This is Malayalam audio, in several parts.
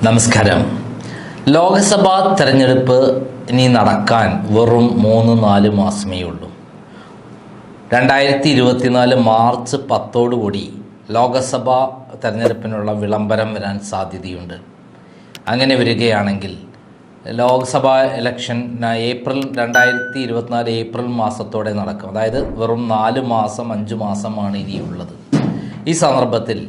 നമസ്കാരം. ലോക്സഭാ തെരഞ്ഞെടുപ്പ് ഇനി നടക്കാൻ വെറും 3-4 മാസമേ ഉള്ളൂ. 2024 മാർച്ച് 10 ലോക്സഭാ തെരഞ്ഞെടുപ്പിനുള്ള വിളംബരം വരാൻ സാധ്യതയുണ്ട്. അങ്ങനെ വരികയാണെങ്കിൽ ലോക്സഭാ ഇലക്ഷൻ 2024 ഏപ്രിൽ മാസത്തോടെ നടക്കും. അതായത് വെറും 4 മാസം 5 മാസമാണ് ഇനിയുള്ളത്. ഈ സന്ദർഭത്തിൽ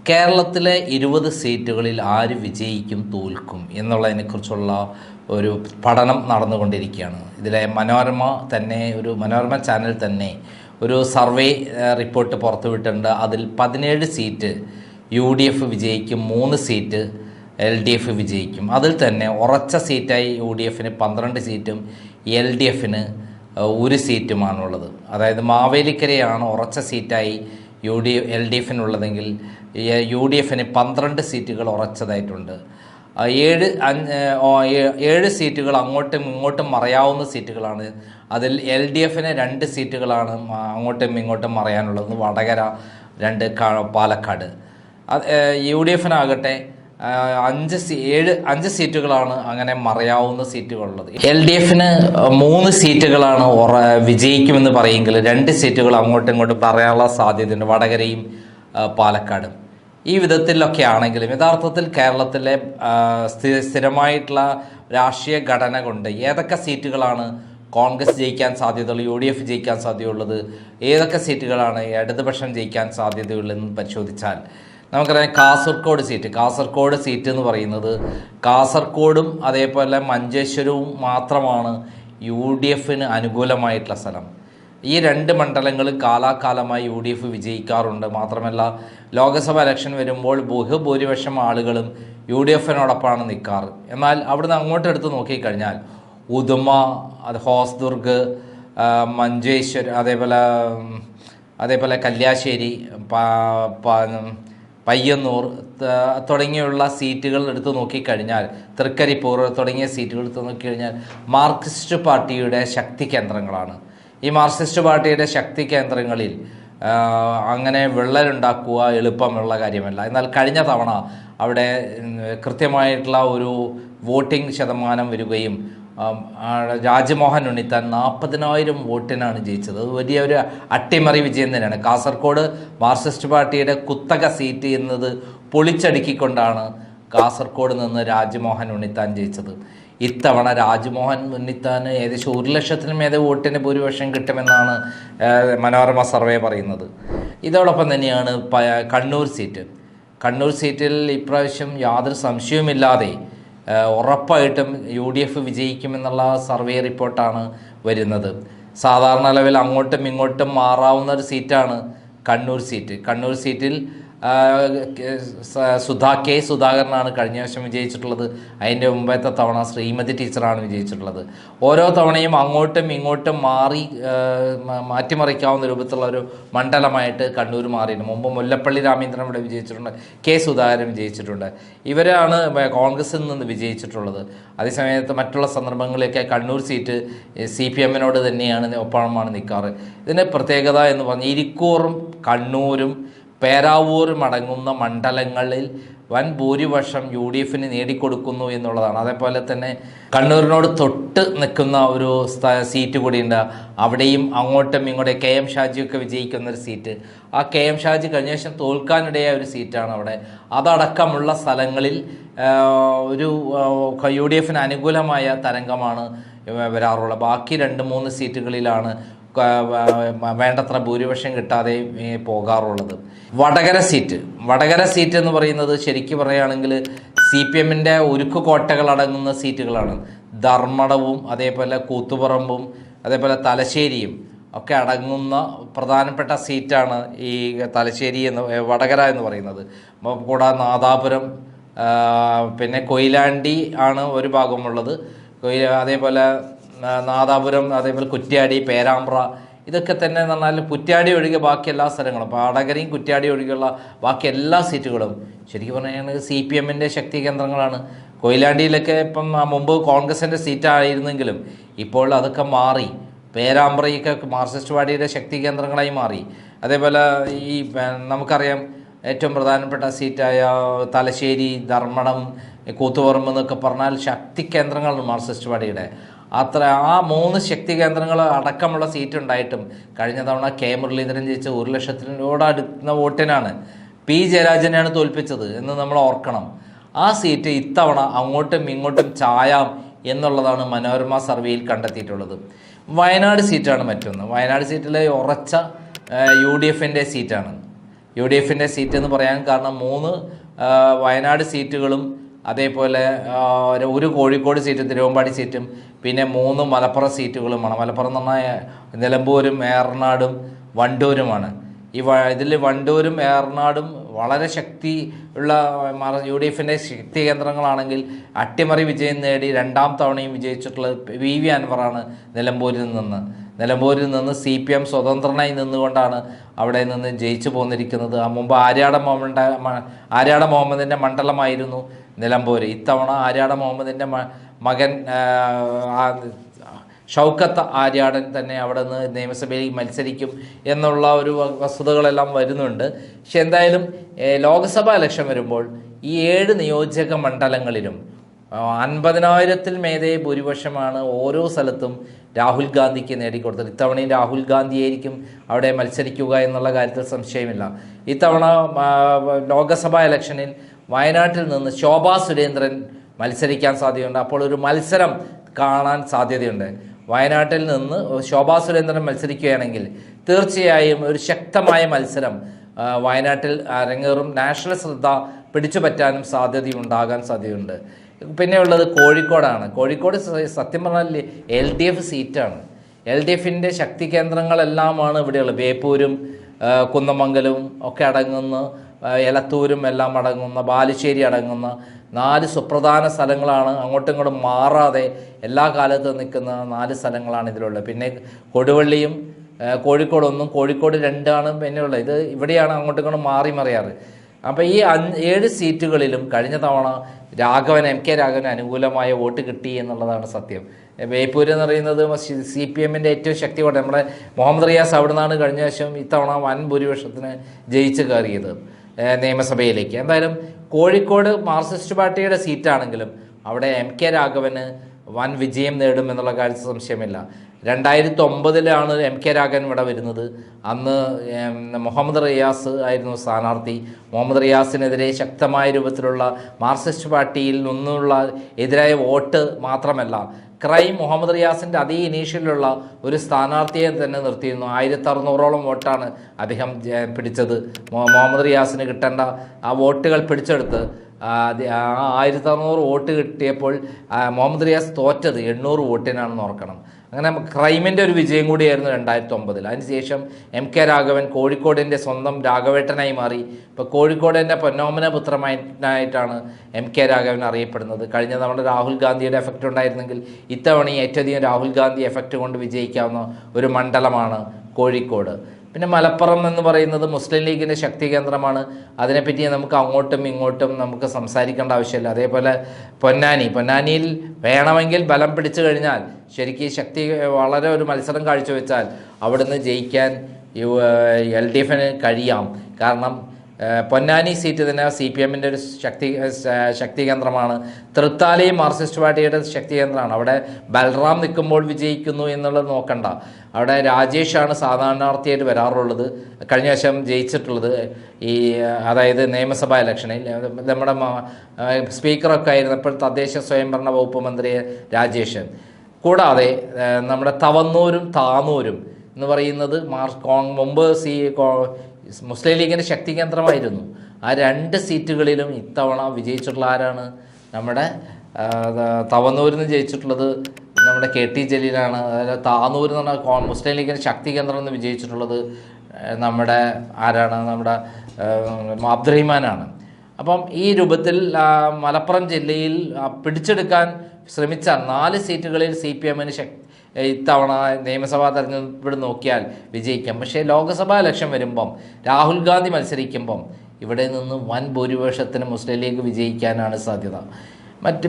കേരളത്തിലെ 20 സീറ്റുകളിൽ ആര് വിജയിക്കും, തോൽക്കും എന്നുള്ളതിനെക്കുറിച്ചുള്ള ഒരു പഠനം നടന്നുകൊണ്ടിരിക്കുകയാണ്. ഇതിലെ മനോരമ ചാനൽ തന്നെ ഒരു സർവേ റിപ്പോർട്ട് പുറത്തുവിട്ടിട്ടുണ്ട്. അതിൽ 17 സീറ്റ് UDF വിജയിക്കും, 3 സീറ്റ് LDF വിജയിക്കും. അതിൽ തന്നെ ഉറച്ച സീറ്റായി UDFന് 12 സീറ്റും LDFന് 1 സീറ്റുമാണുള്ളത്. അതായത് മാവേലിക്കരയാണ് ഉറച്ച സീറ്റായി LDFനുള്ളതെങ്കിൽ UDFന് 12 സീറ്റുകൾ ഉറച്ചതായിട്ടുണ്ട്. 7 സീറ്റുകൾ അങ്ങോട്ടും ഇങ്ങോട്ടും മറയാവുന്ന സീറ്റുകളാണ്. അതിൽ LDFന് 2 സീറ്റുകളാണ് അങ്ങോട്ടും ഇങ്ങോട്ടും മറയാനുള്ളത്, വടകര 2, പാലക്കാട്. UDFനാകട്ടെ 5 സീറ്റുകളാണ് അങ്ങനെ മറയാവുന്ന സീറ്റുകളുള്ളത്. LDFന് 3 സീറ്റുകളാണ് വിജയിക്കുമെന്ന് പറയുമെങ്കിൽ 2 സീറ്റുകൾ അങ്ങോട്ടും ഇങ്ങോട്ടും പറയാനുള്ള സാധ്യതയുണ്ട്, വടകരയും പാലക്കാടും. ഈ വിധത്തിലൊക്കെ ആണെങ്കിലും യഥാർത്ഥത്തിൽ കേരളത്തിലെ സ്ഥിരമായിട്ടുള്ള രാഷ്ട്രീയ ഘടന കൊണ്ട് ഏതൊക്കെ സീറ്റുകളാണ് കോൺഗ്രസ് ജയിക്കാൻ സാധ്യതയുള്ളത്, UDF ജയിക്കാൻ സാധ്യതയുള്ളത്, ഏതൊക്കെ സീറ്റുകളാണ് ഇടതുപക്ഷം ജയിക്കാൻ സാധ്യതയുള്ളതെന്ന് പരിശോധിച്ചാൽ നമുക്കറിയാം. കാസർഗോഡ് സീറ്റ് എന്ന് പറയുന്നത് കാസർഗോഡും അതേപോലെ മഞ്ചേശ്വരവും മാത്രമാണ് UDFന് അനുകൂലമായിട്ടുള്ള സ്ഥലം. ഈ 2 മണ്ഡലങ്ങൾ കാലാകാലമായി UDF വിജയിക്കാറുണ്ട്. മാത്രമല്ല ലോക്സഭ ഇലക്ഷൻ വരുമ്പോൾ ബഹുഭൂരിപക്ഷം ആളുകളും UDFനോടൊപ്പമാണ് നിൽക്കാറ്. എന്നാൽ അവിടുന്ന് അങ്ങോട്ട് എടുത്ത് നോക്കിക്കഴിഞ്ഞാൽ ഉദുമ, ഹോസ്ദുർഗ്, മഞ്ചേശ്വർ, അതേപോലെ കല്യാശ്ശേരി, പയ്യന്നൂർ തുടങ്ങിയുള്ള സീറ്റുകൾ എടുത്ത് നോക്കിക്കഴിഞ്ഞാൽ, തൃക്കരിപ്പൂർ തുടങ്ങിയ സീറ്റുകൾ എടുത്ത് നോക്കിക്കഴിഞ്ഞാൽ മാർക്സിസ്റ്റ് പാർട്ടിയുടെ ശക്തി കേന്ദ്രങ്ങളാണ്. ഈ മാർക്സിസ്റ്റ് പാർട്ടിയുടെ ശക്തി കേന്ദ്രങ്ങളിൽ അങ്ങനെ വിള്ളലുണ്ടാക്കുക എളുപ്പമുള്ള കാര്യമല്ല. എന്നാൽ കഴിഞ്ഞ തവണ അവിടെ കൃത്യമായിട്ടുള്ള ഒരു വോട്ടിംഗ് ശതമാനം വരികയും രാജ്മോഹൻ ഉണ്ണിത്താൻ 40,000 വോട്ടിനാണ് ജയിച്ചത്. അത് വലിയൊരു അട്ടിമറി വിജയം തന്നെയാണ്. കാസർഗോഡ് മാർക്സിസ്റ്റ് പാർട്ടിയുടെ കുത്തക സീറ്റ് എന്നത് പൊളിച്ചടുക്കിക്കൊണ്ടാണ് കാസർഗോഡ് നിന്ന് രാജ്മോഹൻ ഉണ്ണിത്താൻ ജയിച്ചത്. ഇത്തവണ രാജ്മോഹൻ ഉണ്ണിത്താന് ഏകദേശം 1,00,000 വോട്ടിന് ഭൂരിപക്ഷം കിട്ടുമെന്നാണ് മനോരമ സർവേ പറയുന്നത്. ഇതോടൊപ്പം തന്നെയാണ് കണ്ണൂർ സീറ്റിൽ ഇപ്രാവശ്യം യാതൊരു സംശയവുമില്ലാതെ ഉറപ്പായിട്ടും UDF വിജയിക്കുമെന്നുള്ള സർവേ റിപ്പോർട്ടാണ് വരുന്നത്. സാധാരണ ലെവൽ അങ്ങോട്ടും ഇങ്ങോട്ടും മാറാവുന്ന ഒരു സീറ്റാണ് കണ്ണൂർ സീറ്റിൽ സുധാകരനാണ് കഴിഞ്ഞ വർഷം വിജയിച്ചിട്ടുള്ളത്. അതിൻ്റെ മുമ്പത്തെ തവണ ശ്രീമതി ടീച്ചറാണ് വിജയിച്ചിട്ടുള്ളത്. ഓരോ തവണയും അങ്ങോട്ടും ഇങ്ങോട്ടും മാറ്റിമറിക്കാവുന്ന രൂപത്തിലുള്ള ഒരു മണ്ഡലമായിട്ട് കണ്ണൂർ മാറിയിട്ടുണ്ട്. മുമ്പ് മുല്ലപ്പള്ളി രാമചന്ദ്രൻ ഇവിടെ വിജയിച്ചിട്ടുണ്ട്, സുധാകരൻ വിജയിച്ചിട്ടുണ്ട്. ഇവരാണ് കോൺഗ്രസിൽ നിന്ന് വിജയിച്ചിട്ടുള്ളത്. അതേസമയത്ത് മറ്റുള്ള സന്ദർഭങ്ങളിലൊക്കെ കണ്ണൂർ സീറ്റ് CPMനോട് തന്നെയാണ് ഒപ്പമാണ് നിൽക്കാറ്. ഇതിൻ്റെ പ്രത്യേകത എന്ന് പറഞ്ഞാൽ ഇരിക്കൂറും കണ്ണൂരും പേരാവൂരും അടങ്ങുന്ന മണ്ഡലങ്ങളിൽ വൻ ഭൂരിപക്ഷം UDFന് നേടിക്കൊടുക്കുന്നു എന്നുള്ളതാണ്. അതേപോലെ തന്നെ കണ്ണൂരിനോട് തൊട്ട് നിൽക്കുന്ന ഒരു സീറ്റ് കൂടിയുണ്ട്. അവിടെയും അങ്ങോട്ടും ഇങ്ങോട്ടും KM ഷാജിയൊക്കെ വിജയിക്കുന്നൊരു സീറ്റ്. ആ KM ഷാജി കഴിഞ്ഞ ശേഷം തോൽക്കാനിടയായ ഒരു സീറ്റാണ് അവിടെ. അതടക്കമുള്ള സ്ഥലങ്ങളിൽ ഒരു UDFന് അനുകൂലമായ തരംഗമാണ് വരാറുള്ളത്. ബാക്കി 2-3 സീറ്റുകളിലാണ് വേണ്ടത്ര ഭൂരിപക്ഷം കിട്ടാതെ പോകാറുള്ളത്. വടകര സീറ്റ് എന്ന് പറയുന്നത് ശരിക്കും പറയുകയാണെങ്കിൽ CPMൻ്റെ ഉരുക്കു കോട്ടകൾ അടങ്ങുന്ന സീറ്റുകളാണ്. ധർമ്മടവും അതേപോലെ കൂത്തുപറമ്പും അതേപോലെ തലശ്ശേരിയും ഒക്കെ അടങ്ങുന്ന പ്രധാനപ്പെട്ട സീറ്റാണ് ഈ വടകര എന്ന് പറയുന്നത്. കൂടാതെ നാദാപുരം, പിന്നെ കൊയിലാണ്ടി ആണ് ഒരു ഭാഗമുള്ളത്. അതേപോലെ നാദാപുരം, അതേപോലെ കുറ്റ്യാടി, പേരാമ്പ്ര, ഇതൊക്കെ തന്നെ എന്ന് പറഞ്ഞാൽ കുറ്റ്യാടി ഒഴികെ ബാക്കി എല്ലാ സ്ഥലങ്ങളും, വടകരയും കുറ്റ്യാടി ഒഴികെയുള്ള ബാക്കി എല്ലാ സീറ്റുകളും ശരിക്കും പറയുകയാണെങ്കിൽ CPMൻ്റെ ശക്തി കേന്ദ്രങ്ങളാണ്. കൊയിലാണ്ടിയിലൊക്കെ ഇപ്പം മുമ്പ് കോൺഗ്രസിൻ്റെ സീറ്റായിരുന്നെങ്കിലും ഇപ്പോൾ അതൊക്കെ മാറി പേരാമ്പ്രയൊക്കെ മാർക്സിസ്റ്റ് പാർട്ടിയുടെ ശക്തി കേന്ദ്രങ്ങളായി മാറി. അതേപോലെ ഈ നമുക്കറിയാം ഏറ്റവും പ്രധാനപ്പെട്ട സീറ്റായ തലശ്ശേരി, ധർമ്മടം, കൂത്തുപറമ്പ് എന്നൊക്കെ പറഞ്ഞാൽ ശക്തി കേന്ദ്രങ്ങളാണ് മാർക്സിസ്റ്റ് പാർട്ടിയുടെ. ആ 3 ശക്തി കേന്ദ്രങ്ങൾ അടക്കമുള്ള സീറ്റ് ഉണ്ടായിട്ടും കഴിഞ്ഞ തവണ കെ മുരളീധരൻ ജയിച്ച 1,00,000 അടുത്ത വോട്ടിനാണ് പി ജയരാജനെയാണ് തോൽപ്പിച്ചത് എന്ന് നമ്മൾ ഓർക്കണം. ആ സീറ്റ് ഇത്തവണ അങ്ങോട്ടും ഇങ്ങോട്ടും ചായാം എന്നുള്ളതാണ് മനോരമ സർവേയിൽ കണ്ടെത്തിയിട്ടുള്ളത്. വയനാട് സീറ്റാണ് മറ്റൊന്ന്. വയനാട് സീറ്റിലെ ഉറച്ച UDFൻ്റെ സീറ്റാണ്. UDFൻ്റെ സീറ്റ് എന്ന് പറയാൻ കാരണം 3 വയനാട് സീറ്റുകളും അതേപോലെ ഒരു കോഴിക്കോട് സീറ്റും തിരുവമ്പാടി സീറ്റും പിന്നെ 3 മലപ്പുറം സീറ്റുകളുമാണ്. മലപ്പുറം എന്ന് പറഞ്ഞാൽ നിലമ്പൂരും ഏറനാടും വണ്ടൂരുമാണ്. ഇതിൽ വണ്ടൂരും ഏറനാടും വളരെ ശക്തി ഉള്ള UDFൻ്റെ ശക്തി കേന്ദ്രങ്ങളാണെങ്കിൽ അട്ടിമറി വിജയം നേടി 2ാം തവണയും വിജയിച്ചിട്ടുള്ളത് VV അൻവറാണ്. നിലമ്പൂരിൽ നിന്ന് CPM സ്വതന്ത്രനായി നിന്നുകൊണ്ടാണ് അവിടെ നിന്ന് ജയിച്ചു പോന്നിരിക്കുന്നത്. മുമ്പ് ആര്യാട മുഹമ്മദിൻ്റെ മണ്ഡലമായിരുന്നു നിലമ്പൂർ. ഇത്തവണ ആര്യാട മുഹമ്മദിൻ്റെ മകൻ ഷൗക്കത്ത് ആര്യാടൻ തന്നെ അവിടെ നിന്ന് നിയമസഭയിൽ മത്സരിക്കും എന്നുള്ള ഒരു വസ്തുതകളെല്ലാം വരുന്നുണ്ട്. പക്ഷെ എന്തായാലും ലോക്സഭാ ഇലക്ഷൻ വരുമ്പോൾ ഈ 7 നിയോജക മണ്ഡലങ്ങളിലും 50,000-ൽ മേലെ ഭൂരിപക്ഷമാണ് ഓരോ സ്ഥലത്തും രാഹുൽ ഗാന്ധിക്ക് നേടിക്കൊടുത്തത്. ഇത്തവണയും രാഹുൽ ഗാന്ധിയായിരിക്കും അവിടെ മത്സരിക്കുക എന്നുള്ള കാര്യത്തിൽ സംശയമില്ല. ഇത്തവണ ലോക്സഭാ ഇലക്ഷനിൽ വയനാട്ടിൽ നിന്ന് ശോഭാ സുരേന്ദ്രൻ മത്സരിക്കാൻ സാധ്യതയുണ്ട്. അപ്പോൾ ഒരു മത്സരം കാണാൻ സാധ്യതയുണ്ട്. വയനാട്ടിൽ നിന്ന് ശോഭാ സുരേന്ദ്രൻ മത്സരിക്കുകയാണെങ്കിൽ തീർച്ചയായും ഒരു ശക്തമായ മത്സരം വയനാട്ടിൽ അരങ്ങേറും. നാഷണൽ ശ്രദ്ധ പിടിച്ചു പറ്റാനും സാധ്യതയുണ്ട്. പിന്നെ ഉള്ളത് കോഴിക്കോടാണ്. കോഴിക്കോട് സത്യം പറഞ്ഞാൽ LDF സീറ്റാണ്. LDFൻ്റെ ശക്തി കേന്ദ്രങ്ങളെല്ലാമാണ് ഇവിടെയുള്ളത്. ബേപ്പൂരും കുന്നമംഗലവും ഒക്കെ അടങ്ങുന്ന, എലത്തൂരും എല്ലാം അടങ്ങുന്ന, ബാലുശ്ശേരി അടങ്ങുന്ന 4 സുപ്രധാന സ്ഥലങ്ങളാണ്. അങ്ങോട്ടും ഇങ്ങോട്ടും മാറാതെ എല്ലാ കാലത്തും നിൽക്കുന്ന 4 സ്ഥലങ്ങളാണ് ഇതിലുള്ളത്. പിന്നെ കൊടുവള്ളിയും കോഴിക്കോട് 1, കോഴിക്കോട് 2 പിന്നെയുള്ളത്. ഇത് ഇവിടെയാണ് അങ്ങോട്ടും ഇങ്ങോട്ടും മറിയാറ്. അപ്പോൾ ഈ 7 സീറ്റുകളിലും കഴിഞ്ഞ തവണ MK രാഘവന് അനുകൂലമായ വോട്ട് കിട്ടി എന്നുള്ളതാണ് സത്യം. ബേപ്പൂർ എന്ന് പറയുന്നത് CPMൻ്റെ ഏറ്റവും ശക്തിയോടെ നമ്മുടെ മുഹമ്മദ് റിയാസ് അവിടെ നിന്നാണ് കഴിഞ്ഞ വർഷം ഇത്തവണ വൻ ഭൂരിപക്ഷത്തിന് ജയിച്ച് കയറിയത് നിയമസഭയിലേക്ക്. എന്തായാലും കോഴിക്കോട് മാർക്സിസ്റ്റ് പാർട്ടിയുടെ സീറ്റാണെങ്കിലും അവിടെ MK രാഘവന് വൻ വിജയം നേടും എന്നുള്ള കാര്യത്തിൽ സംശയമില്ല. 2009-ലാണ് MK രാഘവൻ ഇവിടെ വരുന്നത്. അന്ന് മുഹമ്മദ് റിയാസ് ആയിരുന്നു സ്ഥാനാർത്ഥി. മുഹമ്മദ് റിയാസിനെതിരെ ശക്തമായ രൂപത്തിലുള്ള മാർക്സിസ്റ്റ് പാർട്ടിയിൽ നിന്നുള്ള എതിരായ വോട്ട് മാത്രമല്ല, മുഹമ്മദ് റിയാസിൻ്റെ അതേ ഇനീഷ്യലുള്ള ഒരു സ്ഥാനാർത്ഥിയെ തന്നെ നിർത്തിയിരുന്നു. 1600-ഓളം വോട്ടാണ് അദ്ദേഹം പിടിച്ചത്. മുഹമ്മദ് റിയാസിന് കിട്ടേണ്ട ആ വോട്ടുകൾ പിടിച്ചെടുത്ത് 1600 വോട്ട് കിട്ടിയപ്പോൾ മുഹമ്മദ് റിയാസ് തോറ്റത് 800 വോട്ടിനാണെന്ന് ഓർക്കണം. അങ്ങനെ ക്രൈമിൻ്റെ ഒരു വിജയം കൂടിയായിരുന്നു 2009. അതിനുശേഷം MK രാഘവൻ കോഴിക്കോടിൻ്റെ സ്വന്തം രാഘവേട്ടനായി മാറി. ഇപ്പോൾ കോഴിക്കോടിൻ്റെ പൊന്നോമന പുത്രമായിട്ടാണ് MK രാഘവൻ അറിയപ്പെടുന്നത്. കഴിഞ്ഞ തവണ രാഹുൽ ഗാന്ധിയുടെ എഫക്റ്റ് ഉണ്ടായിരുന്നെങ്കിൽ ഇത്തവണ ഏറ്റവും രാഹുൽ ഗാന്ധി എഫക്റ്റ് കൊണ്ട് വിജയിക്കാവുന്ന ഒരു മണ്ഡലമാണ് കോഴിക്കോട്. പിന്നെ മലപ്പുറം എന്ന് പറയുന്നത് മുസ്ലിം ലീഗിൻ്റെ ശക്തി കേന്ദ്രമാണ്. അതിനെപ്പറ്റി നമുക്ക് അങ്ങോട്ടും ഇങ്ങോട്ടും നമുക്ക് സംസാരിക്കേണ്ട ആവശ്യമില്ല. അതേപോലെ പൊന്നാനിയിൽ വേണമെങ്കിൽ ബലം പിടിച്ചു കഴിഞ്ഞാൽ ശരിക്കും ശക്തി വളരെ ഒരു മത്സരം കാഴ്ചവെച്ചാൽ അവിടുന്ന് ജയിക്കാൻ LDFന് കഴിയാം. കാരണം പൊന്നാനി സീറ്റ് തന്നെ CPMൻ്റെ ഒരു ശക്തി കേന്ദ്രമാണ്. തൃത്താലയും മാർക്സിസ്റ്റ് പാർട്ടിയുടെ ശക്തി കേന്ദ്രമാണ്. അവിടെ ബൽറാം നിൽക്കുമ്പോൾ വിജയിക്കുന്നു എന്നുള്ളത് നോക്കണ്ട. അവിടെ രാജേഷാണ് സാധാരണാർത്ഥിയായിട്ട് വരാറുള്ളത്. കഴിഞ്ഞ വർഷം ജയിച്ചിട്ടുള്ളത് അതായത് നിയമസഭാ ഇലക്ഷനിൽ നമ്മുടെ സ്പീക്കറൊക്കെ ആയിരുന്നപ്പോൾ തദ്ദേശ സ്വയംഭരണ വകുപ്പ് മന്ത്രി രാജേഷ്. കൂടാതെ നമ്മുടെ തവന്നൂരും താനൂരും എന്ന് പറയുന്നത് മുമ്പ് മുസ്ലിം ലീഗിൻ്റെ ശക്തി കേന്ദ്രമായിരുന്നു. ആ 2 സീറ്റുകളിലും ഇത്തവണ വിജയിച്ചിട്ടുള്ള ആരാണ്? നമ്മുടെ തവന്നൂരിൽ നിന്ന് ജയിച്ചിട്ടുള്ളത് നമ്മുടെ KT ജലീലാണ്. അതായത് താനൂർ എന്ന് പറഞ്ഞാൽ മുസ്ലിം ലീഗിൻ്റെ ശക്തി കേന്ദ്രം എന്ന് വിജയിച്ചിട്ടുള്ളത് നമ്മുടെ ആരാണ്? നമ്മുടെ അബ്ദുറഹിമാനാണ്. അപ്പം ഈ രൂപത്തിൽ മലപ്പുറം ജില്ലയിൽ പിടിച്ചെടുക്കാൻ ശ്രമിച്ച 4 സീറ്റുകളിൽ CPMന് ഇത്തവണ നിയമസഭാ തെരഞ്ഞെടുപ്പ് നോക്കിയാൽ വിജയിക്കാം. പക്ഷേ ലോക്സഭാ ഇലക്ഷൻ വരുമ്പം രാഹുൽ ഗാന്ധി മത്സരിക്കുമ്പം ഇവിടെ നിന്ന് വൻ ഭൂരിപക്ഷത്തിന് മുസ്ലിം ലീഗ് വിജയിക്കാനാണ് സാധ്യത.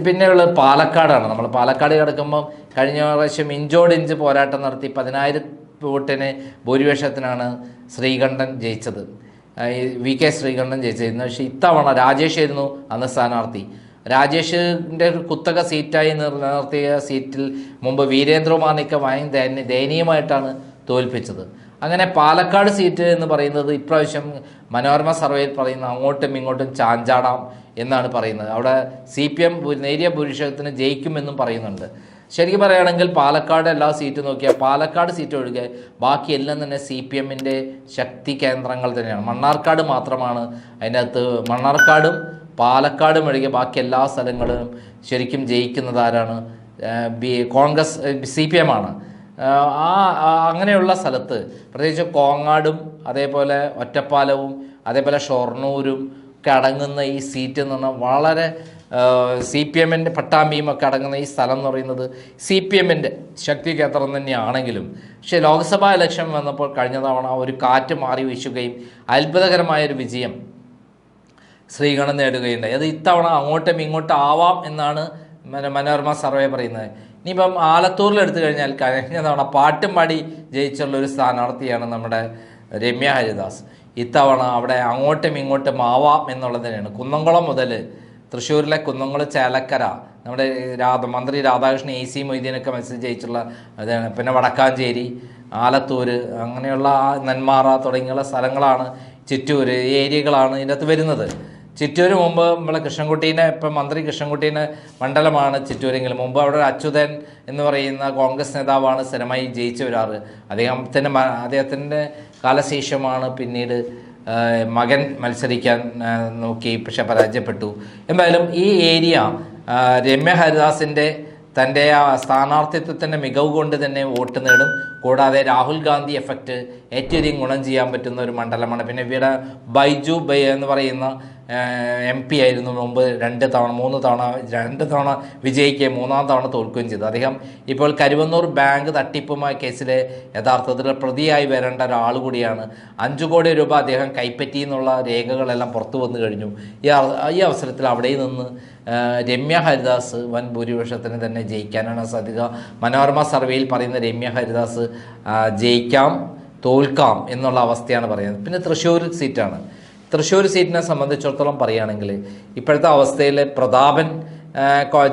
പിന്നെയുള്ളത് പാലക്കാടാണ്. നമ്മൾ പാലക്കാട് കിടക്കുമ്പം കഴിഞ്ഞ പ്രാവശ്യം ഇഞ്ചോടിഞ്ച് പോരാട്ടം നടത്തി 10,000 വോട്ടിന് ഭൂരിപക്ഷത്തിനാണ് ശ്രീകണ്ഠൻ ജയിച്ചത്. VK ശ്രീകണ്ഠൻ ജയിച്ചിരുന്നു. പക്ഷേ ഇത്തവണ രാജേഷ് ആയിരുന്നു അന്ന് സ്ഥാനാർത്ഥി. രാജേഷിൻ്റെ കുത്തക സീറ്റായി നിർത്തിയ സീറ്റിൽ മുമ്പ് വീരേന്ദ്രകുമാറിനെയൊക്കെ ഭയങ്കര ദയനീയമായിട്ടാണ് തോൽപ്പിച്ചത്. അങ്ങനെ പാലക്കാട് സീറ്റ് എന്ന് പറയുന്നത് ഇപ്രാവശ്യം മനോരമ സർവേയിൽ പറയുന്ന അങ്ങോട്ടും ഇങ്ങോട്ടും ചാഞ്ചാടാം എന്നാണ് പറയുന്നത്. അവിടെ CPM നേരിയ ഭൂരിപക്ഷത്തിന് ജയിക്കുമെന്നും പറയുന്നുണ്ട്. ശരിക്കും പറയുകയാണെങ്കിൽ പാലക്കാട് എല്ലാ സീറ്റും നോക്കിയാൽ പാലക്കാട് സീറ്റ് ഒഴികെ ബാക്കി എല്ലാം തന്നെ CPMൻ്റെ ശക്തി കേന്ദ്രങ്ങൾ തന്നെയാണ്. മണ്ണാർക്കാട് മാത്രമാണ് അതിനകത്ത്, മണ്ണാർക്കാടും പാലക്കാടും ഒഴികെ ബാക്കി എല്ലാ സ്ഥലങ്ങളും ശരിക്കും ജയിക്കുന്നത് ആരാണ്? കോൺഗ്രസ് CPM ആണ്. അങ്ങനെയുള്ള സ്ഥലത്ത് പ്രത്യേകിച്ച് കോങ്ങാടും അതേപോലെ ഒറ്റപ്പാലവും അതേപോലെ ഷൊർണൂരും ഒക്കെ അടങ്ങുന്ന ഈ സീറ്റ് എന്ന് പറഞ്ഞാൽ വളരെ CPMൻ്റെ പട്ടാമ്പിയും ഒക്കെ അടങ്ങുന്ന ഈ സ്ഥലം എന്ന് പറയുന്നത് CPMൻ്റെ ശക്തി കേന്ദ്രം തന്നെയാണെങ്കിലും പക്ഷേ ലോക്സഭാ ഇലക്ഷൻ വന്നപ്പോൾ കഴിഞ്ഞ തവണ ഒരു കാറ്റ് മാറി വീശുകയും അത്ഭുതകരമായൊരു വിജയം ശ്രീകണ്ഠൻ നേടുകയുണ്ടായി. അത് ഇത്തവണ അങ്ങോട്ടും ഇങ്ങോട്ടും ആവാം എന്നാണ് മനോരമ സർവേ പറയുന്നത്. ഇനിയിപ്പം ആലത്തൂരിലെടുത്തു കഴിഞ്ഞാൽ കഴിഞ്ഞ തവണ പാട്ടും പാടി ജയിച്ചുള്ള ഒരു സ്ഥാനാർത്ഥിയാണ് നമ്മുടെ രമ്യ ഹരിദാസ്. ഇത്തവണ അവിടെ അങ്ങോട്ടും ഇങ്ങോട്ടും ആവാം എന്നുള്ളത് തന്നെയാണ്. കുന്നംകുളം മുതൽ തൃശ്ശൂരിലെ കുന്നംകുളം ചേലക്കര നമ്മുടെ മന്ത്രി രാധാകൃഷ്ണൻ AC മൊയ്തീനൊക്കെ മത്സരിച്ച് ജയിച്ചുള്ള അതാണ്. പിന്നെ വടക്കാഞ്ചേരി, ആലത്തൂർ, അങ്ങനെയുള്ള നെന്മാറ തുടങ്ങിയുള്ള സ്ഥലങ്ങളാണ്, ചിറ്റൂർ, ഈ ഏരിയകളാണ് ഇതിനകത്ത് വരുന്നത്. ചിറ്റൂർ മുമ്പ് നമ്മളെ കൃഷ്ണൻകുട്ടീനെ, ഇപ്പം മന്ത്രി കൃഷ്ണൻകുട്ടീനെ മണ്ഡലമാണ് ചിറ്റൂരെങ്കിലും മുമ്പ് അവിടെ അച്യുതൻ എന്ന് പറയുന്ന കോൺഗ്രസ് നേതാവാണ് സ്ഥിരമായി ജയിച്ചു വരാറ്. അദ്ദേഹത്തിൻ്റെ കാലശേഷമാണ് പിന്നീട് മകൻ മത്സരിക്കാൻ നോക്കി, പക്ഷെ പരാജയപ്പെട്ടു. എന്തായാലും ഈ ഏരിയ രമ്യ ഹരിദാസിൻ്റെ തൻ്റെ ആ സ്ഥാനാർത്ഥിത്വത്തിൻ്റെ മികവ് കൊണ്ട് തന്നെ വോട്ട് നേടും. കൂടാതെ രാഹുൽ ഗാന്ധി എഫക്റ്റ് ഏറ്റവും അധികം ഗുണം ചെയ്യാൻ പറ്റുന്ന ഒരു മണ്ഡലമാണ്. പിന്നെ ഇവിടെ ബൈജു എന്ന് പറയുന്ന MP ആയിരുന്നു മുമ്പ് 2 തവണ വിജയിക്കുകയും 3-ാം തവണ തോൽക്കുകയും ചെയ്തു. അദ്ദേഹം ഇപ്പോൾ കരുവന്നൂർ ബാങ്ക് തട്ടിപ്പുമായ കേസിലെ യഥാർത്ഥത്തിൽ പ്രതിയായി വരേണ്ട ഒരാൾ കൂടിയാണ്. 5 കോടി രൂപ അദ്ദേഹം കൈപ്പറ്റി എന്നുള്ള രേഖകളെല്ലാം പുറത്തു വന്നു കഴിഞ്ഞു. ഈ അവസരത്തിൽ അവിടെ നിന്ന് രമ്യ ഹരിദാസ് വൻ ഭൂരിപക്ഷത്തിന് തന്നെ ജയിക്കാനാണ് സാധ്യത. മനോരമ സർവേയിൽ പറയുന്ന രമ്യ ഹരിദാസ് ജയിക്കാം, തോൽക്കാം എന്നുള്ള അവസ്ഥയാണ് പറയുന്നത്. പിന്നെ തൃശ്ശൂർ സീറ്റാണ്. തൃശ്ശൂർ സീറ്റിനെ സംബന്ധിച്ചിടത്തോളം പറയുകയാണെങ്കിൽ ഇപ്പോഴത്തെ അവസ്ഥയിൽ പ്രതാപൻ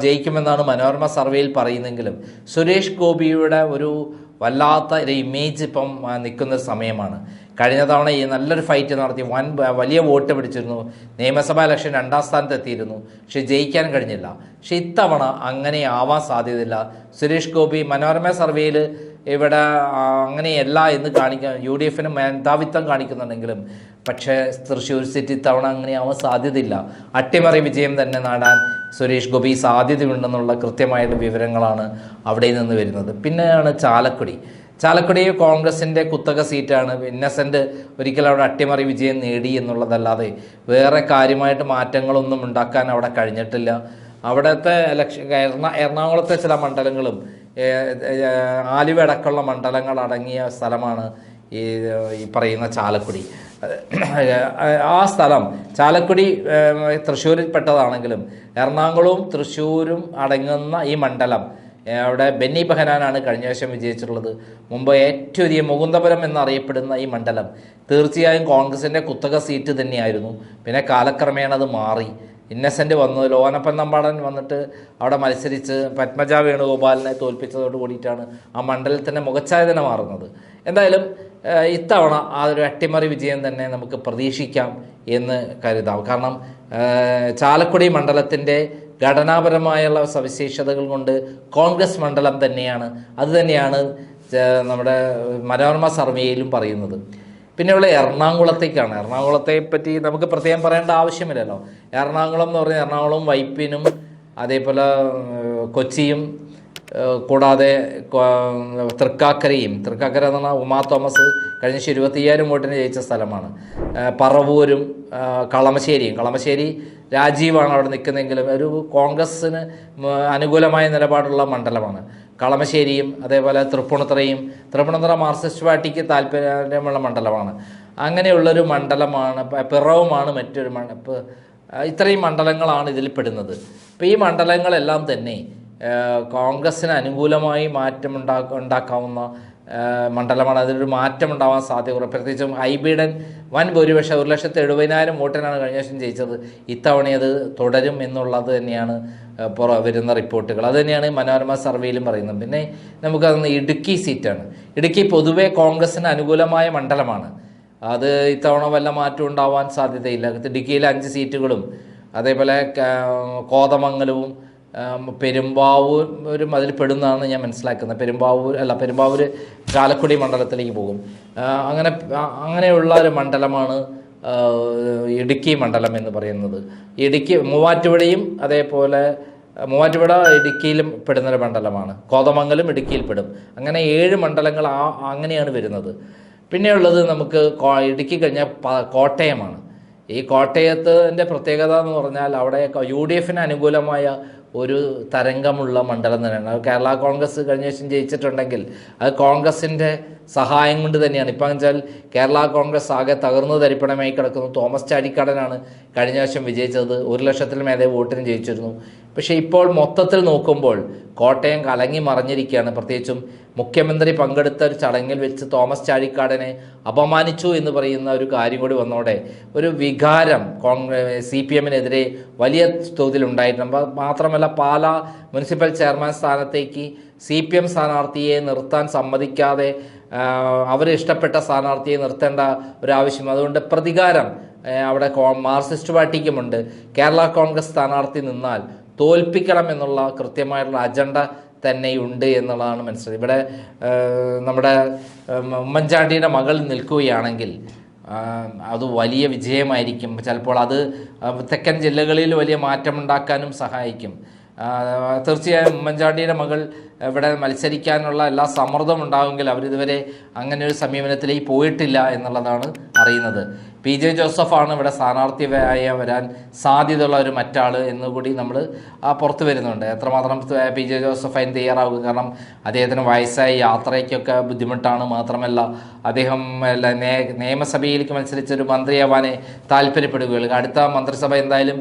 ജയിക്കുമെന്നാണ് മനോരമ സർവേയിൽ പറയുന്നെങ്കിലും സുരേഷ് ഗോപിയുടെ ഒരു വല്ലാത്ത ഒരു ഇമേജ് ഇപ്പം നിൽക്കുന്ന സമയമാണ്. കഴിഞ്ഞ തവണ ഈ നല്ലൊരു ഫൈറ്റ് നടത്തി വലിയ വോട്ട് പിടിച്ചിരുന്നു. നിയമസഭാ ഇലക്ഷൻ 2-ാം സ്ഥാനത്ത് എത്തിയിരുന്നു. പക്ഷെ ജയിക്കാൻ കഴിഞ്ഞില്ല. പക്ഷെ ഇത്തവണ അങ്ങനെ ആവാൻ സാധ്യതയില്ല. സുരേഷ് ഗോപി മനോരമ സർവേയിൽ ഇവിടെ അങ്ങനെയല്ല എന്ന് കാണിക്കാൻ UDFന് മേധാവിത്വം കാണിക്കുന്നുണ്ടെങ്കിലും പക്ഷേ തൃശ്ശൂർ സീറ്റ് ഇത്തവണ അങ്ങനെയാവാൻ സാധ്യതയില്ല. അട്ടിമറി വിജയം തന്നെ നേടാൻ സുരേഷ് ഗോപി സാധ്യതയുണ്ടെന്നുള്ള കൃത്യമായുള്ള വിവരങ്ങളാണ് അവിടെ നിന്ന് വരുന്നത്. പിന്നെയാണ് ചാലക്കുടി കോൺഗ്രസിൻ്റെ കുത്തക സീറ്റാണ്. ഇന്നസെൻ്റ് ഒരിക്കലും അവിടെ അട്ടിമറി വിജയം നേടി എന്നുള്ളതല്ലാതെ വേറെ കാര്യമായിട്ട് മാറ്റങ്ങളൊന്നും ഉണ്ടാക്കാൻ അവിടെ കഴിഞ്ഞിട്ടില്ല. അവിടുത്തെ എറണാകുളത്തെ ചില മണ്ഡലങ്ങളും ആലുവ അടക്കമുള്ള മണ്ഡലങ്ങൾ അടങ്ങിയ സ്ഥലമാണ് ഈ പറയുന്ന ചാലക്കുടി. ആ സ്ഥലം ചാലക്കുടി തൃശ്ശൂരിൽ പെട്ടതാണെങ്കിലും എറണാകുളവും തൃശ്ശൂരും അടങ്ങുന്ന ഈ മണ്ഡലം അവിടെ ബെന്നി ബെഹനാനാണ് കഴിഞ്ഞ വർഷം വിജയിച്ചിട്ടുള്ളത്. മുമ്പ് ഏറ്റവും അധികം മുകുന്ദപുരം എന്നറിയപ്പെടുന്ന ഈ മണ്ഡലം തീർച്ചയായും കോൺഗ്രസിൻ്റെ കുത്തക സീറ്റ് തന്നെയായിരുന്നു. പിന്നെ കാലക്രമേണ അത് മാറി. ഇന്നസെൻ്റ് വന്നു, ലോനപ്പൻ നമ്പാടൻ വന്നിട്ട് അവിടെ മത്സരിച്ച് പത്മജ വേണുഗോപാലിനെ തോൽപ്പിച്ചതോട് കൂടിയിട്ടാണ് ആ മണ്ഡലത്തിൻ്റെ മുഖച്ഛായ തന്നെ മാറുന്നത്. എന്തായാലും ഇത്തവണ ആ ഒരു അട്ടിമറി വിജയം തന്നെ നമുക്ക് പ്രതീക്ഷിക്കാം എന്ന് കരുതാം. കാരണം ചാലക്കുടി മണ്ഡലത്തിൻ്റെ ഘടനാപരമായുള്ള സവിശേഷതകൾ കൊണ്ട് കോൺഗ്രസ് മണ്ഡലം തന്നെയാണ്. അതുതന്നെയാണ് നമ്മുടെ മനോരമ സർവേയിലും പറയുന്നത്. പിന്നെയുള്ള എറണാകുളത്തേക്കാണ്. എറണാകുളത്തെ പറ്റി നമുക്ക് പ്രത്യേകം പറയേണ്ട ആവശ്യമില്ലല്ലോ. എറണാകുളം എന്ന് പറഞ്ഞാൽ എറണാകുളം വൈപ്പിനും അതേപോലെ കൊച്ചിയും കൂടാതെ തൃക്കാക്കരയും, തൃക്കാക്കര എന്ന് പറഞ്ഞാൽ ഉമാ തോമസ് കഴിഞ്ഞ 25,000 വോട്ടിന് ജയിച്ച സ്ഥലമാണ്. പറവൂരും കളമശ്ശേരി രാജീവാണ് അവിടെ നിൽക്കുന്നതെങ്കിലും ഒരു കോൺഗ്രസ്സിന് അനുകൂലമായ നിലപാടുള്ള മണ്ഡലമാണ്. കളമശ്ശേരിയും അതേപോലെ തൃപ്പൂണിത്തുറ മാർക്സിസ്റ്റ് പാർട്ടിക്ക് താല്പര്യമുള്ള മണ്ഡലമാണ്. അങ്ങനെയുള്ളൊരു മണ്ഡലമാണ്. പിറവുമാണ് മറ്റൊരു ഇത്രയും മണ്ഡലങ്ങളാണ് ഇതിൽ പെടുന്നത്. അപ്പോൾ ഈ മണ്ഡലങ്ങളെല്ലാം തന്നെ കോൺഗ്രസ്സിന് അനുകൂലമായി ഉണ്ടാക്കാവുന്ന മണ്ഡലമാണ്. അതിലൊരു മാറ്റം ഉണ്ടാവാൻ സാധ്യത. പ്രത്യേകിച്ചും ഹൈബീഡൻ വൻ ഭൂരിപക്ഷം 1,70,000 വോട്ടിനാണ് കഴിഞ്ഞ വർഷം ജയിച്ചത്. ഇത്തവണ അത് തുടരും എന്നുള്ളത് തന്നെയാണ് വരുന്ന റിപ്പോർട്ടുകൾ. അത് തന്നെയാണ് മനോരമ സർവേയിലും പറയുന്നത്. പിന്നെ നമുക്കതൊന്ന് ഇടുക്കി സീറ്റാണ്. ഇടുക്കി പൊതുവെ കോൺഗ്രസിന് അനുകൂലമായ മണ്ഡലമാണ്. അത് ഇത്തവണ വല്ല മാറ്റം ഉണ്ടാവാൻ സാധ്യതയില്ല. ഇടുക്കിയിലെ 5 സീറ്റുകളും അതേപോലെ കോതമംഗലവും പെരുമ്പാവൂരും അതിൽ പെടുന്നതാണ് ഞാൻ മനസ്സിലാക്കുന്നത്. പെരുമ്പാവൂർ ചാലക്കുടി മണ്ഡലത്തിലേക്ക് പോകും. അങ്ങനെയുള്ള ഒരു മണ്ഡലമാണ് ഇടുക്കി മണ്ഡലം എന്ന് പറയുന്നത്. ഇടുക്കി മൂവാറ്റുപുഴയും അതേപോലെ മൂവാറ്റുപുഴ ഇടുക്കിയിലും പെടുന്നൊരു മണ്ഡലമാണ്. കോതമംഗലം ഇടുക്കിയിൽ പെടും. അങ്ങനെ 7 മണ്ഡലങ്ങൾ അങ്ങനെയാണ് വരുന്നത്. പിന്നെയുള്ളത് നമുക്ക് ഇടുക്കി കഴിഞ്ഞാൽ കോട്ടയമാണ്. ഈ കോട്ടയത്തിൻ്റെ പ്രത്യേകത എന്ന് പറഞ്ഞാൽ അവിടെ UDF അനുകൂലമായ ഒരു തരംഗമുള്ള മണ്ഡലം തന്നെയാണ്. കേരള കോൺഗ്രസ് കഴിഞ്ഞ വർഷം ജയിച്ചിട്ടുണ്ടെങ്കിൽ അത് കോൺഗ്രസിൻ്റെ സഹായം കൊണ്ട് തന്നെയാണ്. ഇപ്പം വെച്ചാൽ കേരള കോൺഗ്രസ് ആകെ തകർന്നു തരിപ്പണമായി കിടക്കുന്നു. തോമസ് ചാഴിക്കാടനാണ് കഴിഞ്ഞ വർഷം വിജയിച്ചത്. 1,00,000 മേലെ വോട്ടിന് ജയിച്ചിരുന്നു. പക്ഷേ ഇപ്പോൾ മൊത്തത്തിൽ നോക്കുമ്പോൾ കോട്ടയം കലങ്ങി മറിഞ്ഞിരിക്കുകയാണ്. പ്രത്യേകിച്ചും മുഖ്യമന്ത്രി പങ്കെടുത്ത ഒരു ചടങ്ങിൽ വെച്ച് തോമസ് ചാഴിക്കാടനെ അപമാനിച്ചു എന്ന് പറയുന്ന ഒരു കാര്യം കൂടി വന്നോടെ ഒരു വികാരം CPM-നെതിരെ വലിയ തോതിൽ ഉണ്ടായിട്ടുണ്ട്. മാത്രമല്ല പാലാ മുനിസിപ്പൽ ചെയർമാൻ സ്ഥാനത്തേക്ക് CPM സ്ഥാനാർത്ഥിയെ നിർത്താൻ സമ്മതിക്കാതെ അവരിഷ്ടപ്പെട്ട സ്ഥാനാർത്ഥിയെ നിർത്തേണ്ട ഒരാവശ്യം. അതുകൊണ്ട് പ്രതികാരം അവിടെ മാർക്സിസ്റ്റ് പാർട്ടിക്കുമുണ്ട്. കേരള കോൺഗ്രസ് സ്ഥാനാർത്ഥി നിന്നാൽ തോൽപ്പിക്കണം എന്നുള്ള കൃത്യമായിട്ടുള്ള അജണ്ട തന്നെയുണ്ട് എന്നുള്ളതാണ് മനസ്സിലായത്. ഇവിടെ നമ്മുടെ ഉമ്മൻചാണ്ടിയുടെ മകൾ നിൽക്കുകയാണെങ്കിൽ അത് വലിയ വിജയമായിരിക്കും. ചിലപ്പോൾ അത് തെക്കൻ ജില്ലകളിൽ വലിയ മാറ്റമുണ്ടാക്കാനും സഹായിക്കും. തീർച്ചയായും ഉമ്മൻചാണ്ടിയുടെ മകൾ ഇവിടെ മത്സരിക്കാനുള്ള എല്ലാ സമ്മർദ്ദം ഉണ്ടാകുമെങ്കിൽ അവരിതുവരെ അങ്ങനെ ഒരു സമീപനത്തിലേക്ക് പോയിട്ടില്ല എന്നുള്ളതാണ് അറിയുന്നത്. PJ ജോസഫാണ് ഇവിടെ സ്ഥാനാർത്ഥിയായി വരാൻ സാധ്യതയുള്ള ഒരു മറ്റാൾ എന്നുകൂടി നമ്മൾ പുറത്തു വരുന്നുണ്ട്. എത്രമാത്രം PJ ജോസഫ് അതിന് തയ്യാറാവുക, കാരണം അദ്ദേഹത്തിന് വയസ്സായി യാത്രയ്ക്കൊക്കെ ബുദ്ധിമുട്ടാണ്. മാത്രമല്ല അദ്ദേഹം നിയമസഭയിലേക്ക് മത്സരിച്ചൊരു മന്ത്രിയാവാനേ താല്പര്യപ്പെടുകയുള്ളൂ. അടുത്ത മന്ത്രിസഭ എന്തായാലും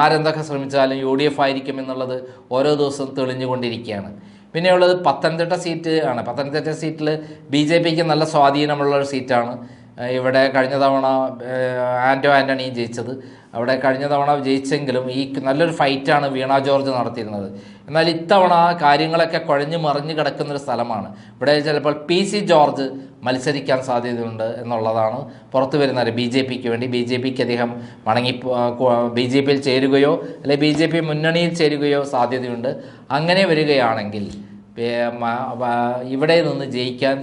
ആരെന്തൊക്കെ ശ്രമിച്ചാലും UDF ആയിരിക്കും എന്നുള്ളത് ഓരോ ദിവസവും തെളിഞ്ഞുകൊണ്ടിരിക്കുകയാണ്. പിന്നെയുള്ളത് പത്തനംതിട്ട സീറ്റ് ആണ്. പത്തനംതിട്ട സീറ്റിൽ BJPക്ക് നല്ല സ്വാധീനമുള്ള ഒരു സീറ്റാണ്. ഇവിടെ കഴിഞ്ഞ തവണ ആൻ്റണി ജയിച്ചത്. അവിടെ കഴിഞ്ഞ തവണ ജയിച്ചെങ്കിലും ഈ നല്ലൊരു ഫൈറ്റാണ് വീണ ജോർജ് നടത്തിയിരുന്നത്. എന്നാൽ ഇത്തവണ കാര്യങ്ങളൊക്കെ കുഴഞ്ഞു മറിഞ്ഞു കിടക്കുന്നൊരു സ്ഥലമാണ്. ഇവിടെ ചിലപ്പോൾ PC ജോർജ് മത്സരിക്കാൻ സാധ്യതയുണ്ട് എന്നുള്ളതാണ് പുറത്തു വരുന്നത്. BJPക്ക് വേണ്ടി BJPക്ക് അദ്ദേഹം BJPയിൽ ചേരുകയോ അല്ലെങ്കിൽ BJP മുന്നണിയിൽ ചേരുകയോ സാധ്യതയുണ്ട്. അങ്ങനെ വരികയാണെങ്കിൽ ഇവിടെ നിന്ന് ജയിക്കാൻ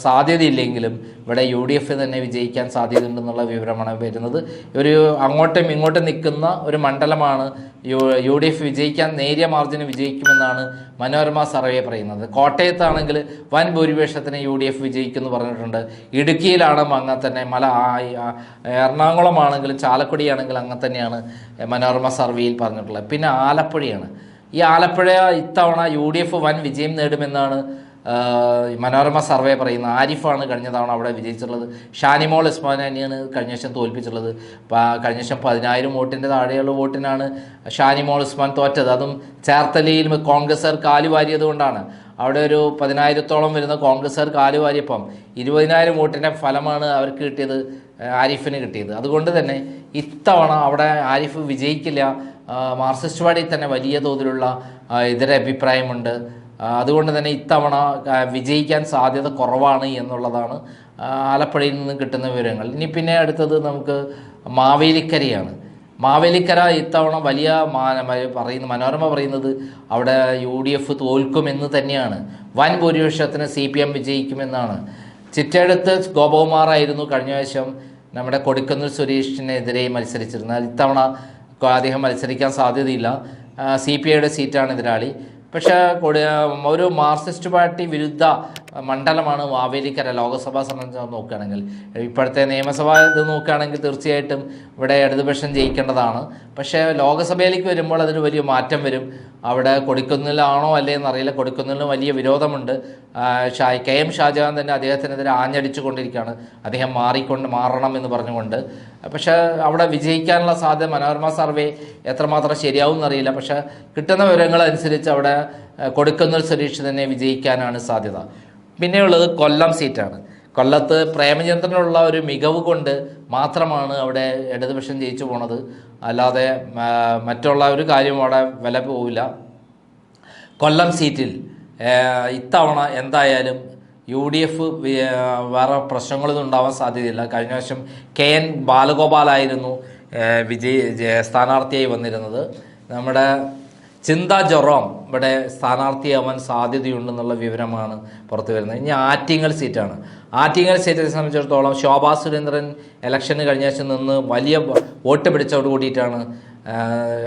സാധ്യതയില്ലെങ്കിലും ഇവിടെ UDF തന്നെ വിജയിക്കാൻ സാധ്യതയുണ്ടെന്നുള്ള വിവരമാണ് വരുന്നത്. ഒരു അങ്ങോട്ടും ഇങ്ങോട്ടും നിൽക്കുന്ന ഒരു മണ്ഡലമാണ്. UDF വിജയിക്കാൻ നേരിയ മാർജിന് വിജയിക്കുമെന്നാണ് മനോരമ സർവേ പറയുന്നത്. കോട്ടയത്താണെങ്കിൽ വൻ ഭൂരിപക്ഷത്തിന് UDF വിജയിക്കുമെന്ന് പറഞ്ഞിട്ടുണ്ട്. ഇടുക്കിയിലാണ് അങ്ങനെ തന്നെ. എറണാകുളമാണെങ്കിലും ചാലക്കുടിയാണെങ്കിലും അങ്ങനെ തന്നെയാണ് മനോരമ സർവേയിൽ പറഞ്ഞിട്ടുള്ളത്. പിന്നെ ആലപ്പുഴയാണ്. ഈ ആലപ്പുഴ ഇത്തവണ UDF വൻ വിജയം നേടുമെന്നാണ് മനോരമ സർവേ പറയുന്നത്. ആരിഫാണ് കഴിഞ്ഞ തവണ അവിടെ വിജയിച്ചിട്ടുള്ളത്. ഷാനിമോൾ ഉസ്മാനെയാണ് കഴിഞ്ഞ വർഷം തോൽപ്പിച്ചിട്ടുള്ളത്. കഴിഞ്ഞ വർഷം 10,000 വോട്ടിൻ്റെ താഴെയുള്ള വോട്ടിനാണ് ഷാനിമോൾ ഉസ്മാൻ തോറ്റത്. അതും ചേർത്തലയിൽ കോൺഗ്രസ്സുകാർ കാലുവാരിയത് കൊണ്ടാണ്. അവിടെ ഒരു 10,000-ഓളം വരുന്ന കോൺഗ്രസ്സുകാർ കാലുവാരിയപ്പം 20,000 വോട്ടിൻ്റെ ഫലമാണ് അവർക്ക് കിട്ടിയത്, ആരിഫിന് കിട്ടിയത്. അതുകൊണ്ട് തന്നെ ഇത്തവണ അവിടെ ആരിഫ് വിജയിക്കില്ല. മാർക്സിസ്റ്റ് പാർട്ടിയിൽ തന്നെ വലിയ തോതിലുള്ള ഇതര അഭിപ്രായമുണ്ട്. അതുകൊണ്ട് തന്നെ ഇത്തവണ വിജയിക്കാൻ സാധ്യത കുറവാണ് എന്നുള്ളതാണ് ആലപ്പുഴയിൽ നിന്ന് കിട്ടുന്ന വിവരങ്ങൾ. ഇനി പിന്നെ അടുത്തത് നമുക്ക് മാവേലിക്കരയാണ്. മാവേലിക്കര ഇത്തവണ വലിയ മനോരമ പറയുന്നത് അവിടെ UDF തോൽക്കുമെന്ന് തന്നെയാണ്. വൻ ഭൂരിപക്ഷത്തിന് CPM വിജയിക്കുമെന്നാണ്. ചിറ്റെടുത്ത് ഗോപകുമാറായിരുന്നു കഴിഞ്ഞ വർഷം നമ്മുടെ കൊടിക്കുന്നിൽ സുരേഷിനെതിരെ മത്സരിച്ചിരുന്നത്. ഇത്തവണ അദ്ദേഹം മത്സരിക്കാൻ സാധ്യതയില്ല. CPIയുടെ സീറ്റാണ് എതിരാളി. പക്ഷേ ഒരു മാർക്സിസ്റ്റ് പാർട്ടി വിരുദ്ധ മണ്ഡലമാണ് മാവേലിക്കര. ലോകസഭാ സംബന്ധിച്ച് നോക്കുകയാണെങ്കിൽ ഇപ്പോഴത്തെ നിയമസഭ ഇത് നോക്കുകയാണെങ്കിൽ തീർച്ചയായിട്ടും ഇവിടെ ഇടതുപക്ഷം ജയിക്കേണ്ടതാണ്. പക്ഷേ ലോകസഭയിലേക്ക് വരുമ്പോൾ അതിന് വലിയ മാറ്റം വരും. അവിടെ കൊടിക്കുന്നിലാണോ അല്ലേ എന്നറിയില്ല. കൊടിക്കുന്നിലിന് വലിയ വിരോധമുണ്ട്. KM ഷാജഹാൻ തന്നെ അദ്ദേഹത്തിനെതിരെ ആഞ്ഞടിച്ചു കൊണ്ടിരിക്കുകയാണ്. അദ്ദേഹം മാറണം എന്ന് പറഞ്ഞുകൊണ്ട്. പക്ഷേ അവിടെ വിജയിക്കാനുള്ള സാധ്യത മനോരമ സർവേ എത്രമാത്രം ശരിയാവും എന്നറിയില്ല. പക്ഷേ കിട്ടുന്ന വിവരങ്ങൾ അനുസരിച്ച് അവിടെ കൊടുക്കുന്നൽ സുരേഷ് തന്നെ വിജയിക്കാനാണ് സാധ്യത. പിന്നെയുള്ളത് കൊല്ലം സീറ്റാണ്. കൊല്ലത്ത് പ്രേമചന്ദ്രനുള്ള ഒരു മികവ് കൊണ്ട് മാത്രമാണ് അവിടെ ഇടതുപക്ഷം ജയിച്ചു പോണത്. അല്ലാതെ മറ്റുള്ള ഒരു കാര്യം അവിടെ വില പോവില്ല. കൊല്ലം സീറ്റിൽ ഇത്തവണ എന്തായാലും UDF വേറെ പ്രശ്നങ്ങളൊന്നും ഉണ്ടാവാൻ സാധ്യതയില്ല. കഴിഞ്ഞ വർഷം KN ബാലഗോപാലായിരുന്നു സ്ഥാനാർത്ഥിയായി വന്നിരുന്നത്. നമ്മുടെ ചിന്ത ജെറോം ഇവിടെ സ്ഥാനാർത്ഥിയാവാൻ സാധ്യതയുണ്ടെന്നുള്ള വിവരമാണ് പുറത്തു വരുന്നത്. ഇനി ആറ്റിങ്ങൽ സീറ്റാണ്. ആറ്റിങ്ങൽ സീറ്റിനെ സംബന്ധിച്ചിടത്തോളം ശോഭാ സുരേന്ദ്രൻ ഇലക്ഷന് കഴിഞ്ഞ വർഷം നിന്ന് വലിയ വോട്ട് പിടിച്ചോട് കൂടിയിട്ടാണ്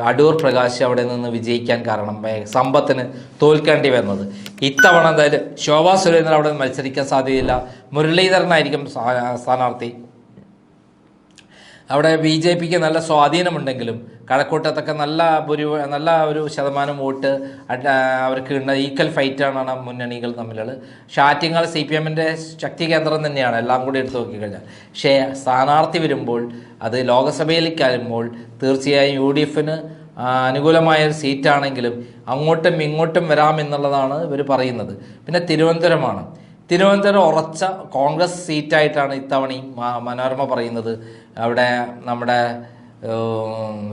അടൂർ പ്രകാശ് അവിടെ നിന്ന് വിജയിക്കാൻ കാരണം, സമ്പത്തിന് തോൽക്കേണ്ടി വന്നത്. ഇത്തവണ എന്തായാലും ശോഭാ സുരേന്ദ്രൻ അവിടെ മത്സരിക്കാൻ സാധ്യതയില്ല. മുരളീധരനായിരിക്കും സ്ഥാനാർത്ഥി. അവിടെ BJPക്ക് നല്ല സ്വാധീനമുണ്ടെങ്കിലും കഴക്കൂട്ടത്തൊക്കെ നല്ല ഒരു ശതമാനം വോട്ട് അവർക്ക് ഈക്വൽ ഫൈറ്റാണ് മുന്നണികൾ തമ്മിലുള്ളത്. പക്ഷേ ആറ്റിങ്ങൽ CPMൻ്റെ ശക്തി കേന്ദ്രം തന്നെയാണ് എല്ലാം കൂടി എടുത്തു നോക്കിക്കഴിഞ്ഞാൽ. പക്ഷേ സ്ഥാനാർത്ഥി വരുമ്പോൾ അത് ലോക്സഭയിലേക്ക് വരുമ്പോൾ തീർച്ചയായും UDFന് അനുകൂലമായൊരു സീറ്റാണെങ്കിലും അങ്ങോട്ടും ഇങ്ങോട്ടും വരാമെന്നുള്ളതാണ് ഇവർ പറയുന്നത്. പിന്നെ തിരുവനന്തപുരമാണ്. തിരുവനന്തപുരം ഉറച്ച കോൺഗ്രസ് സീറ്റായിട്ടാണ് ഇത്തവണയും മനോരമ പറയുന്നത്. അവിടെ നമ്മുടെ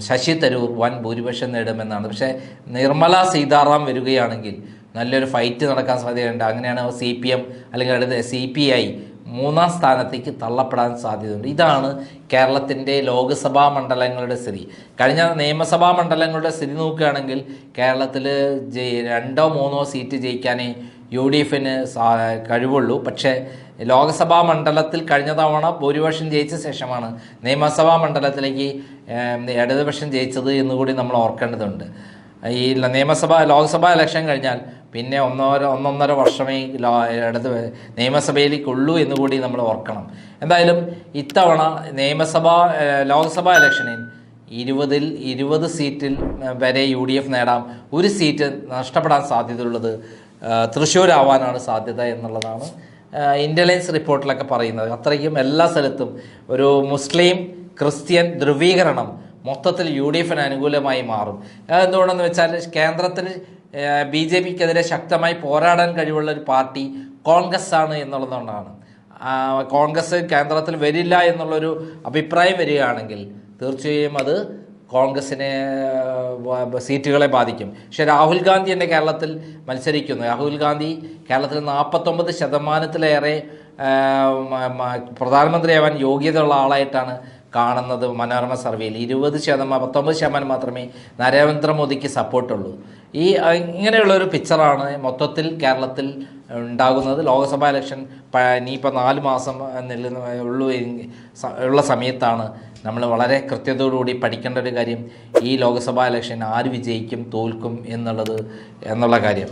ശശി തരൂർ വൻ ഭൂരിപക്ഷം നേടുമെന്നാണ്. പക്ഷേ നിർമ്മല സീതാറാം വരികയാണെങ്കിൽ നല്ലൊരു ഫൈറ്റ് നടക്കാൻ സാധ്യതയുണ്ട്. അങ്ങനെയാണ് CPM അല്ലെങ്കിൽ CPI മൂന്നാം സ്ഥാനത്തേക്ക് തള്ളപ്പെടാൻ സാധ്യതയുണ്ട്. ഇതാണ് കേരളത്തിൻ്റെ ലോക്സഭാ മണ്ഡലങ്ങളുടെ സ്ഥിതി. കഴിഞ്ഞ നിയമസഭാ മണ്ഡലങ്ങളുടെ സ്ഥിതി നോക്കുകയാണെങ്കിൽ കേരളത്തിൽ 2-3 സീറ്റ് ജയിക്കാനേ UDFന് കഴിവുള്ളൂ. പക്ഷേ ലോക്സഭാ മണ്ഡലത്തിൽ കഴിഞ്ഞ തവണ ഭൂരിപക്ഷം ജയിച്ച ശേഷമാണ് നിയമസഭാ മണ്ഡലത്തിലേക്ക് ഇടതുപക്ഷം ജയിച്ചത് എന്നുകൂടി നമ്മൾ ഓർക്കേണ്ടതുണ്ട്. ഈ ലോക്സഭാ ഇലക്ഷൻ കഴിഞ്ഞാൽ പിന്നെ ഒന്നൊന്നര വർഷമേ നിയമസഭയിലേക്കുള്ളൂ എന്നുകൂടി നമ്മൾ ഓർക്കണം. എന്തായാലും ഇത്തവണ ലോക്സഭാ ഇലക്ഷനിൽ 20 സീറ്റിൽ വരെ UDF നേടാം. ഒരു സീറ്റ് നഷ്ടപ്പെടാൻ സാധ്യതയുള്ളത് തൃശ്ശൂരാവാനാണ് സാധ്യത എന്നുള്ളതാണ് ഇന്റലിജൻസ് റിപ്പോർട്ടിലൊക്കെ പറയുന്നത്. അത്രയ്ക്കും എല്ലാ സ്ഥലത്തും ഒരു മുസ്ലിം ക്രിസ്ത്യൻ ധ്രുവീകരണം മൊത്തത്തിൽ UDFന് അനുകൂലമായി മാറും. എന്തുകൊണ്ടെന്ന് വെച്ചാൽ കേന്ദ്രത്തിൽ BJPക്കെതിരെ ശക്തമായി പോരാടാൻ കഴിവുള്ള ഒരു പാർട്ടി കോൺഗ്രസ് ആണ് എന്നുള്ളതുകൊണ്ടാണ്. കോൺഗ്രസ് കേന്ദ്രത്തിൽ വരില്ല എന്നുള്ളൊരു അഭിപ്രായം വരികയാണെങ്കിൽ തീർച്ചയായും അത് കോൺഗ്രസിനെ സീറ്റുകളെ ബാധിക്കും. പക്ഷേ രാഹുൽ ഗാന്ധി തന്നെ കേരളത്തിൽ മത്സരിക്കുന്നു. രാഹുൽ ഗാന്ധി കേരളത്തിൽ 49% പ്രധാനമന്ത്രിയാവാൻ യോഗ്യതയുള്ള ആളായിട്ടാണ് കാണുന്നത് മനോരമ സർവേയിൽ. 19% മാത്രമേ നരേന്ദ്രമോദിക്ക് സപ്പോർട്ടുള്ളൂ. ഇങ്ങനെയുള്ളൊരു പിക്ചറാണ് മൊത്തത്തിൽ കേരളത്തിൽ ഉണ്ടാകുന്നത്. ലോക്സഭാ ഇലക്ഷൻ ഇനിയിപ്പോൾ 4 മാസം ഉള്ള സമയത്താണ് നമ്മൾ വളരെ കൃത്യതയോടുകൂടി പഠിക്കേണ്ട ഒരു കാര്യം ഈ ലോക്സഭാ ഇലക്ഷൻ ആര് വിജയിക്കും തോൽക്കും എന്നുള്ള കാര്യം.